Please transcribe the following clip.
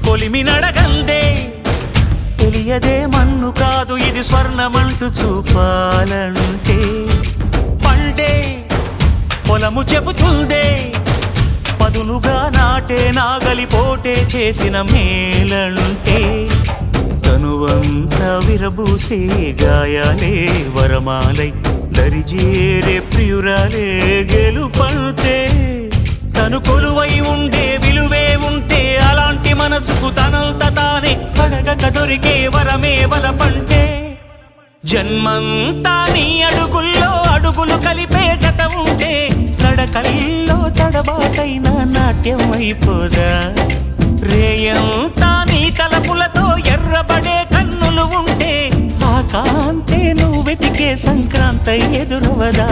కొలిమి నడగందే తెలియదే మన్ను కాదు ఇది స్వర్ణమంటూ చూపాలంటే పండే పొలము చెబుతుందే పదునుగా నాటే నాగలిపోటే చేసిన మేలంటే తనువంతా విరబూసే గాయాలే వరమాలై దరిజేరే ప్రియురాలే గెలుపంటే తను కొలువై ఉండే విలువే ఉంటే అలాంటి మనసుకు తనంత తానే అడగక దొరికే వరమే వలపంటే జన్మంతా నీ అడుగుల్లో అడుగులు కలిపే జత ఉంటే నడకల్లో తడబాటైన నాట్యం అయిపోదా రేయంతా నీ తలపులతో ఎర్రబడే కన్నులు ఉంటే ఆ కాంతే నువ్వు వెతికే సంక్రాంతి ఎదురవదా